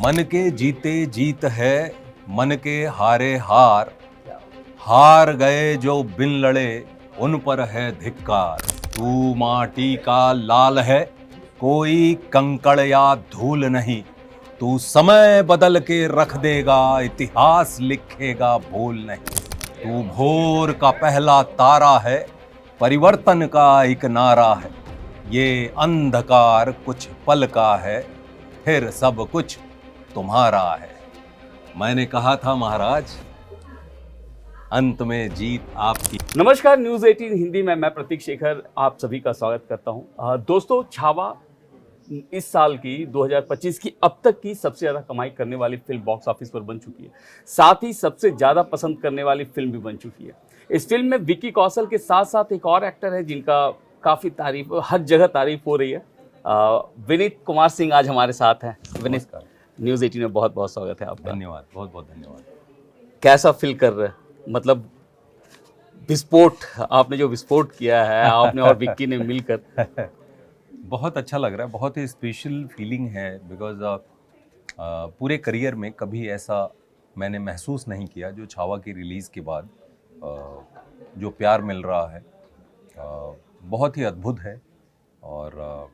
मन के जीते जीत है, मन के हारे हार, हार गए जो बिन लड़े उन पर है धिक्कार। तू माटी का लाल है, कोई कंकड़ या धूल नहीं, तू समय बदल के रख देगा, इतिहास लिखेगा भूल नहीं। तू भोर का पहला तारा है, परिवर्तन का एक नारा है, ये अंधकार कुछ पल का है, फिर सब कुछ तुम्हारा है। मैंने कहा था महाराज, अंत में जीत आपकी। नमस्कार, न्यूज़ 18 हिंदी में मैं प्रतीक शेखर आप सभी का स्वागत करता हूं। दोस्तों, छावा इस साल की 2025 की अब तक की सबसे ज़्यादा कमाई करने वाली फिल्म बॉक्स ऑफिस पर बन चुकी है। साथ ही सबसे ज़्यादा पसंद करने वाली फिल्म भी बन चुकी है। इस फिल्म में विक्की कौशल के साथ साथ एक और एक्टर है जिनका काफ़ी तारीफ, हर जगह तारीफ हो रही है। विनीत कुमार सिंह आज हमारे साथ हैं। विनीत, न्यूज़ 18 में बहुत बहुत स्वागत है आपका। धन्यवाद, बहुत बहुत धन्यवाद। कैसा फील कर रहे हैं? मतलब विस्फोट, आपने जो विस्फोट किया है आपने और विक्की ने मिलकर, बहुत अच्छा लग रहा है, बहुत ही स्पेशल फीलिंग है। बिकॉज पूरे करियर में कभी ऐसा मैंने महसूस नहीं किया जो छावा की रिलीज़ के बाद जो प्यार मिल रहा है बहुत ही अद्भुत है। और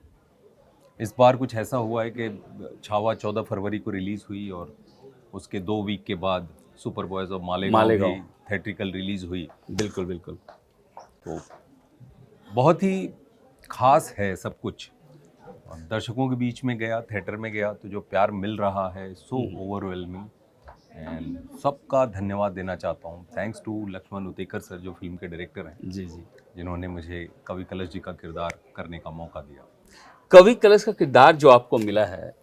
इस बार कुछ ऐसा हुआ है कि छावा 14 फरवरी को रिलीज़ हुई और उसके 2 वीक के बाद सुपर बॉयज़ ऑफ मालेगांव भी थिएट्रिकल रिलीज़ हुई। बिल्कुल बिल्कुल। तो बहुत ही खास है सब कुछ। और दर्शकों के बीच में गया, थिएटर में गया, तो जो प्यार मिल रहा है सो ओवरवेलमिंग। एंड सबका धन्यवाद देना चाहता हूँ। Thanks to Laxman Utekar sir, जो फिल्म के डायरेक्टर हैं, जी जी, जिन्होंने मुझे कवि कलश जी का किरदार करने का मौका दिया। कवि कलश का किरदार जो आपको मिला है,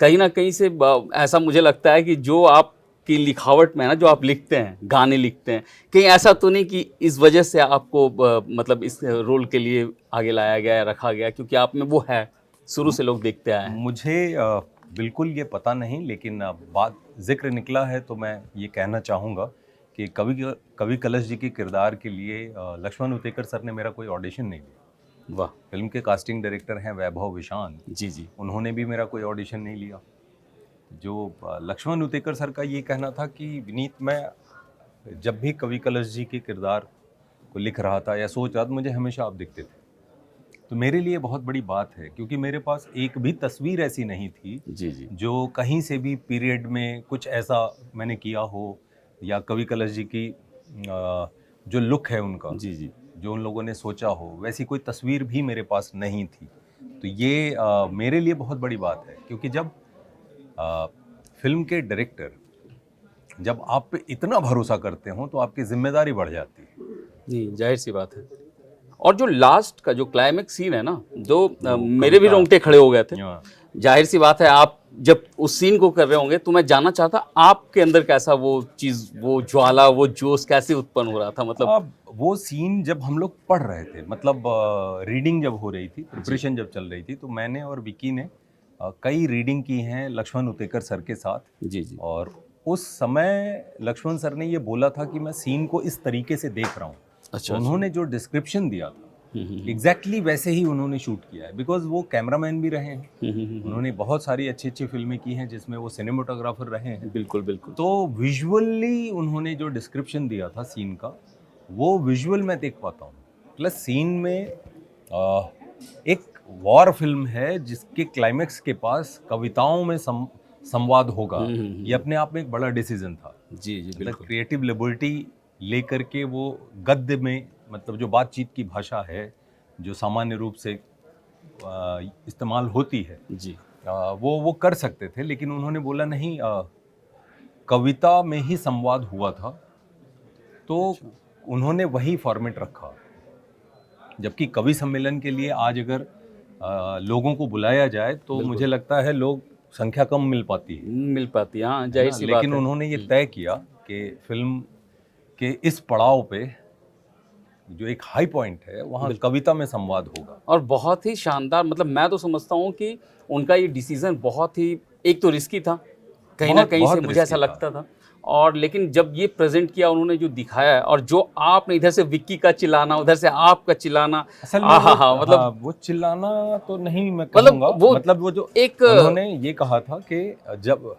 कहीं ना कहीं से ऐसा मुझे लगता है कि जो आपकी लिखावट में है ना, जो आप लिखते हैं, गाने लिखते हैं, कहीं ऐसा तो नहीं कि इस वजह से आपको मतलब इस रोल के लिए आगे लाया गया या रखा गया, क्योंकि आप में वो है, शुरू से लोग देखते आए हैं। मुझे बिल्कुल ये पता नहीं, लेकिन बात जिक्र निकला है तो मैं ये कहना चाहूँगा कि कवि कलश जी के किरदार के लिए लक्ष्मण उतेकर सर ने मेरा कोई ऑडिशन नहीं लिया। वाह। फिल्म के कास्टिंग डायरेक्टर हैं वैभव विशान जी जी, उन्होंने भी मेरा कोई ऑडिशन नहीं लिया। जो लक्ष्मण उतेकर सर का ये कहना था कि विनीत, मैं जब भी कवि कलश जी के किरदार को लिख रहा था या सोच रहा था, मुझे हमेशा आप दिखते थे। तो मेरे लिए बहुत बड़ी बात है, क्योंकि मेरे पास एक भी तस्वीर ऐसी नहीं थी जी जी, जो कहीं से भी पीरियड में कुछ ऐसा मैंने किया हो, या कवि कलश जी की जो लुक है उनका, जी जी, जो उन लोगों ने सोचा हो, वैसी कोई तस्वीर भी मेरे पास नहीं थी। तो ये मेरे लिए बहुत बड़ी बात है, क्योंकि जब फिल्म के डायरेक्टर जब आप पे इतना भरोसा करते हो तो आपकी जिम्मेदारी बढ़ जाती है। जी, जाहिर सी बात है। और जो लास्ट का जो क्लाइमेक्स सीन है ना, जो मेरे भी रोंगटे खड़े हो गए थे। जाहिर सी बात है, आप जब उस सीन को कर रहे होंगे तो मैं जानना चाहता आपके अंदर कैसा वो चीज़, वो ज्वाला, वो जोश कैसे उत्पन्न हो रहा था? मतलब वो सीन जब हम लोग पढ़ रहे थे, मतलब रीडिंग जब हो रही थी, प्रिपरेशन जब चल रही थी, तो मैंने और विकी ने कई रीडिंग की हैं लक्ष्मण उतेकर सर के साथ। जी जी, और उस समय लक्ष्मण सर ने ये बोला था कि मैं सीन को इस तरीके से देख रहा हूँ। अच्छा, तो उन्होंने जो डिस्क्रिप्शन दिया था एग्जैक्टली वैसे ही उन्होंने शूट किया है। बिकॉज वो कैमरामैन भी रहे हैं, उन्होंने बहुत सारी अच्छी अच्छी फिल्में की हैं जिसमें वो सिनेमाटोग्राफर रहे हैं। बिल्कुल बिल्कुल। तो विजुअली उन्होंने जो डिस्क्रिप्शन दिया था सीन का, वो विजुअल मैं देख पाता हूँ। प्लस सीन में एक वॉर फिल्म है जिसके क्लाइमेक्स के पास कविताओं में संवाद होगा, ये अपने आप में एक बड़ा डिसीजन था। जी जी, बिल्कुल। क्रिएटिव लिबर्टी लेकर के वो गद्य में, मतलब जो बातचीत की भाषा है जो सामान्य रूप से इस्तेमाल होती है, जी, वो कर सकते थे, लेकिन उन्होंने बोला नहीं, कविता में ही संवाद हुआ था, तो उन्होंने वही फॉर्मेट रखा। जबकि कवि सम्मेलन के लिए आज अगर लोगों को बुलाया जाए तो मुझे लगता है लोग संख्या कम मिल पाती है, हाँ, जाहिर सी बात है। लेकिन उन्होंने ये तय किया कि फिल्म के इस पड़ाव पे जो एक हाई पॉइंट है वहाँ कविता में संवाद होगा। और बहुत ही शानदार, मतलब मैं तो समझता हूँ कि उनका ये डिसीजन बहुत ही, एक तो रिस्की था, कहीं ना कहीं से मुझे ऐसा लगता था, और लेकिन जब ये प्रेजेंट किया उन्होंने जो दिखाया और जो आपने इधर से विक्की का चिल्लाना उधर से आपका चिल्लाना, असल में मतलब हाँ, वो चिल्लाना तो नहीं मैं मतलब कहूँगा, वो मतलब वो जो एक उन्होंने ये कहा था कि जब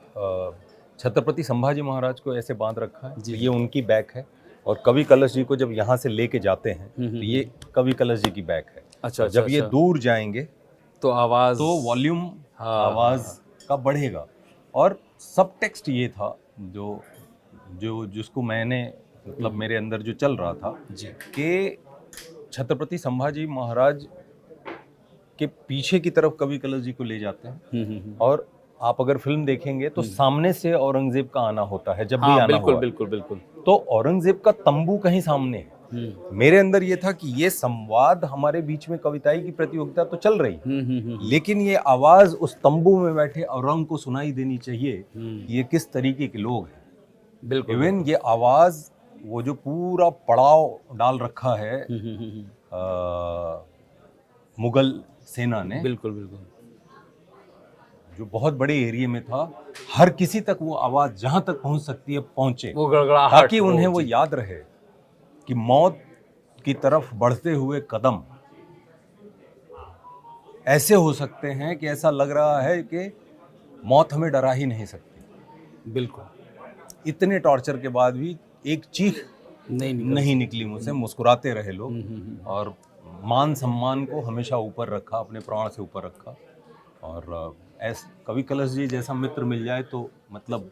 छत्रपति संभाजी महाराज को ऐसे बांध रखा है जी, तो ये उनकी बैक है, और कवि कलश जी को जब यहाँ से लेके जाते हैं तो ये कवि कलश जी की बैक है। अच्छा और जब ये दूर जाएंगे तो आवाज तो वॉल्यूम हाँ, आवाज़ का बढ़ेगा। और सब टेक्स्ट ये था जो जो जिसको मैंने मतलब मेरे अंदर जो चल रहा था जी कि छत्रपति संभाजी महाराज के पीछे की तरफ कवि कलश जी को ले जाते हैं, और आप अगर फिल्म देखेंगे तो सामने से औरंगजेब का आना होता है जब भी हाँ, आना बिल्कुल हुआ, बिल्कुल बिल्कुल तो औरंगजेब का तंबू कहीं सामने है। मेरे अंदर ये था कि ये संवाद हमारे बीच में कविताई की प्रतियोगिता तो चल रही, लेकिन ये आवाज उस तंबू में बैठे औरंग को सुनाई देनी चाहिए कि ये किस तरीके के लोग हैं। बिल्कुल इवन ये आवाज वो जो पूरा पड़ाव डाल रखा है मुगल सेना ने, बिल्कुल बिल्कुल जो बहुत बड़े एरिया में था, हर किसी तक वो आवाज जहां तक पहुंच सकती है पहुंचे, वो गड़गड़ाहट ताकि हो, उन्हें वो जी। याद रहे कि मौत की तरफ बढ़ते हुए कदम ऐसे हो सकते हैं कि ऐसा लग रहा है कि मौत हमें डरा ही नहीं सकती। बिल्कुल इतने टॉर्चर के बाद भी एक चीख नहीं निकली मुझसे, मुस्कुराते रहे लोग, और मान सम्मान को हमेशा ऊपर रखा, अपने प्राण से ऊपर रखा। और ऐसे कवि कलश जी जैसा मित्र मिल जाए तो मतलब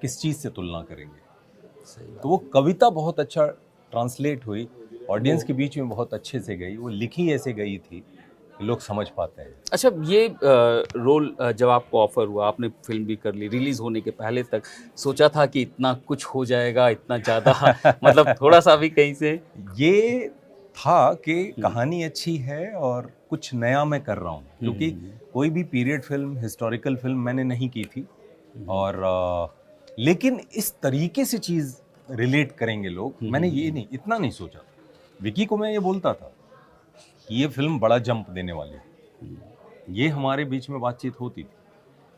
किस चीज़ से तुलना करेंगे। तो वो कविता बहुत अच्छा ट्रांसलेट हुई, ऑडियंस के बीच में बहुत अच्छे से गई, वो लिखी ऐसे गई थी कि लोग समझ पाते हैं। अच्छा, ये रोल जब आपको ऑफर हुआ, आपने फिल्म भी कर ली, रिलीज होने के पहले तक सोचा था कि इतना कुछ हो जाएगा, इतना ज़्यादा मतलब थोड़ा सा भी कहीं से? ये था कि कहानी अच्छी है और कुछ नया मैं कर रहा हूँ, क्योंकि कोई भी पीरियड फिल्म, हिस्टोरिकल फिल्म मैंने नहीं की थी, और लेकिन इस तरीके से चीज़ रिलेट करेंगे लोग, मैंने ये नहीं, इतना नहीं सोचा। विकी को मैं ये बोलता था कि ये फिल्म बड़ा जंप देने वाली है, ये हमारे बीच में बातचीत होती थी,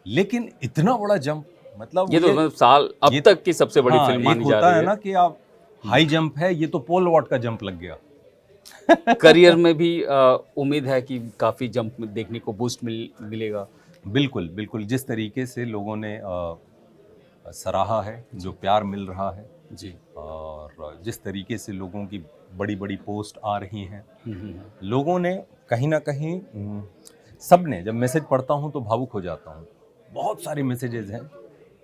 लेकिन इतना बड़ा जंप, मतलब ये तो मतलब साल अब तक की सबसे बड़ी फिल्म मानी जा रही है। होता है ना कि आप हाई जंप है, ये तो पोल वॉल्ट का जंप लग गया। करियर में भी उम्मीद है कि काफ़ी जंप देखने को बूस्ट मिलेगा। बिल्कुल बिल्कुल, जिस तरीके से लोगों ने सराहा है, जो प्यार मिल रहा है जी, और जिस तरीके से लोगों की बड़ी बड़ी पोस्ट आ रही हैं, लोगों ने कहीं ना कहीं, सब ने, जब मैसेज पढ़ता हूँ तो भावुक हो जाता हूँ। बहुत सारे मैसेजेस हैं,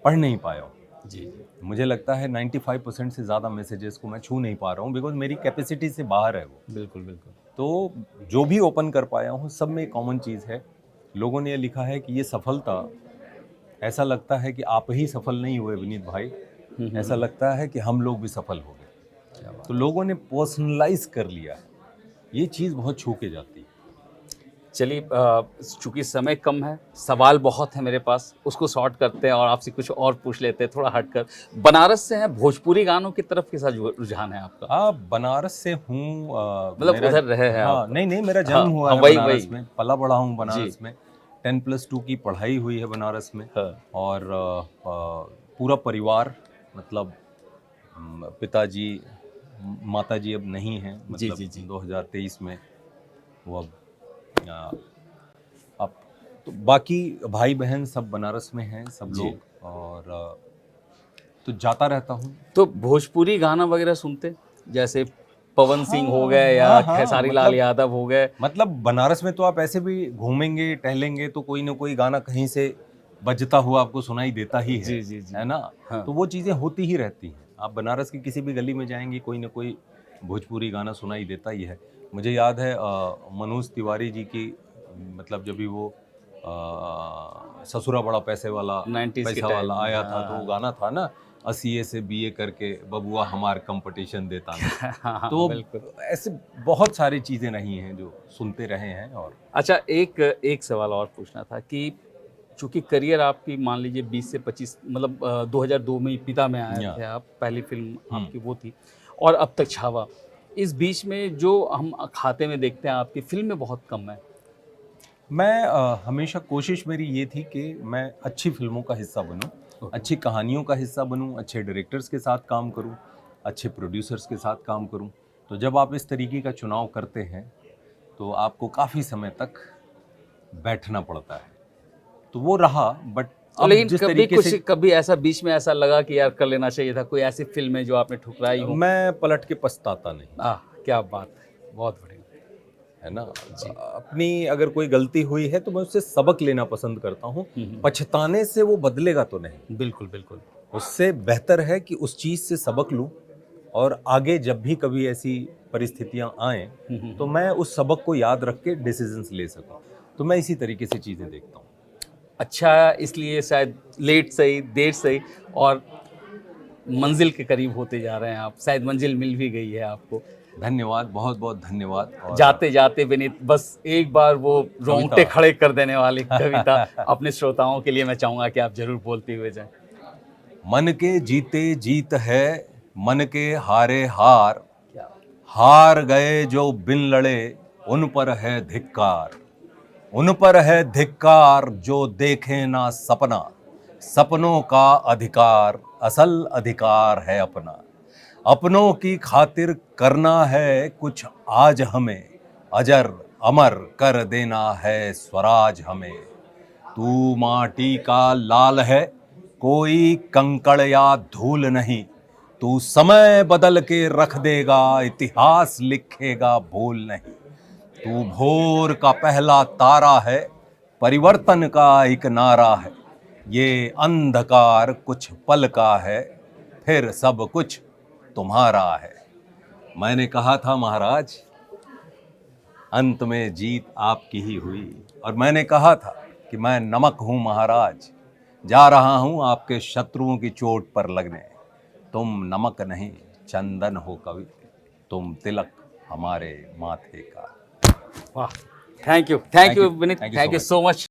पढ़ नहीं पाया हूँ जी, मुझे लगता है 95% से ज़्यादा मैसेजेस को मैं छू नहीं पा रहा हूँ, बिकॉज मेरी कैपेसिटी से बाहर है वो। बिल्कुल बिल्कुल। तो जो भी ओपन कर पाया हूँ, सब में एक कॉमन चीज़ है, लोगों ने ये लिखा है कि ये सफलता, ऐसा लगता है कि आप ही सफल नहीं हुए विनीत भाई, ऐसा लगता है कि हम लोग भी सफल हो गए। तो लोगों ने पर्सनलाइज कर लिया, ये चीज़ बहुत छू के जाती है। चलिए, चूंकि समय कम है, सवाल बहुत है मेरे पास, उसको सॉर्ट करते हैं और आपसे कुछ और पूछ लेते हैं थोड़ा हटकर। बनारस से हैं, भोजपुरी गानों की तरफ कैसा रुझान है आपका? हाँ, बनारस से हूँ, मतलब उधर रहे हैं हाँ, आप? नहीं, मेरा जन्म हुआ है बनारस में, पला बड़ा हूँ बनारस में, 10+2 की पढ़ाई हुई है बनारस में। और पूरा परिवार, मतलब पिताजी, माताजी अब नहीं हैं, मतलब 2023 में वो अब तो बाकी भाई बहन सब बनारस में हैं, सब लोग, और तो जाता रहता हूँ। तो भोजपुरी गाना वगैरह सुनते, जैसे पवन सिंह हो गए या खेसारी लाल यादव हो गए? मतलब बनारस में तो आप ऐसे भी घूमेंगे टहलेंगे तो कोई ना कोई गाना कहीं से बजता हुआ आपको सुनाई देता ही है, है ना? तो वो चीज़ें होती ही रहती हैं। आप बनारस की किसी भी गली में जाएंगे, कोई ना कोई भोजपुरी गाना सुनाई देता ही है। मुझे याद है मनोज तिवारी जी की, मतलब जब भी वो ससुरा बड़ा पैसा वाला आया था, तो वो गाना था ना, सीए से बीए करके बबुआ हमार कंपटीशन देता ना। तो ऐसे बहुत सारी चीज़ें रही हैं जो सुनते रहे हैं। और अच्छा, एक सवाल और पूछना था कि चूंकि करियर आपकी मान लीजिए 20 से 25, मतलब 2002 में पिता में आए थे आप, पहली फिल्म आपकी वो थी, और अब तक छावा, इस बीच में जो हम खाते में देखते हैं आपकी फिल्म में बहुत कम है। मैं हमेशा कोशिश मेरी ये थी कि मैं अच्छी फिल्मों का हिस्सा बनूं, अच्छी कहानियों का हिस्सा बनूं, अच्छे डायरेक्टर्स के साथ काम करूं, अच्छे प्रोड्यूसर्स के साथ काम करूं। तो जब आप इस तरीके का चुनाव करते हैं तो आपको काफ़ी समय तक बैठना पड़ता है। तो वो रहा, बट तो अब लेकिन जिस कभी तरीके कुछ से कभी ऐसा बीच में ऐसा लगा कि यार कर लेना चाहिए था, कोई ऐसी फिल्म है जो आपने ठुकराई हो? मैं पलट के पछताता नहीं, क्या बात है, बहुत बढ़िया। है ना। अपनी अगर कोई गलती हुई है तो मैं उससे सबक लेना पसंद करता हूँ। पछताने से वो बदलेगा तो नहीं, बिल्कुल बिल्कुल। उससे बेहतर है कि उस चीज़ से सबक लूँ और आगे जब भी कभी ऐसी परिस्थितियां आएं तो मैं उस सबक को याद रख के डिसीजंस ले सकूं। तो मैं इसी तरीके से चीज़ें देखता हूँ। अच्छा, इसलिए शायद लेट सही देर सही और मंजिल के करीब होते जा रहे हैं आप, शायद मंजिल मिल भी गई है आपको। धन्यवाद, बहुत बहुत धन्यवाद। और जाते जाते विनीत, बस एक बार वो रोंगटे खड़े कर देने वाली कविता अपने श्रोताओं के लिए मैं चाहूंगा कि आप जरूर बोलते हुए जाएं। मन के जीते जीत है, मन के हारे हार, हार गए जो बिन लड़े उन पर है धिक्कार, उन पर है धिक्कार जो देखे ना सपना, सपनों का अधिकार असल अधिकार है अपना, अपनों की खातिर करना है कुछ आज हमें, अजर अमर कर देना है स्वराज हमें। तू माटी का लाल है, कोई कंकड़ या धूल नहीं, तू समय बदल के रख देगा, इतिहास लिखेगा भूल नहीं। तू भोर का पहला तारा है, परिवर्तन का एक नारा है, ये अंधकार कुछ पल का है, फिर सब कुछ तुम्हारा है। मैंने कहा था महाराज, अंत में जीत आपकी ही हुई, और मैंने कहा था कि मैं नमक हूं महाराज, जा रहा हूं आपके शत्रुओं की चोट पर लगने। तुम नमक नहीं चंदन हो कवि, तुम तिलक हमारे माथे का। वाह, thank you Vineet, Thank you so thank you much. So much.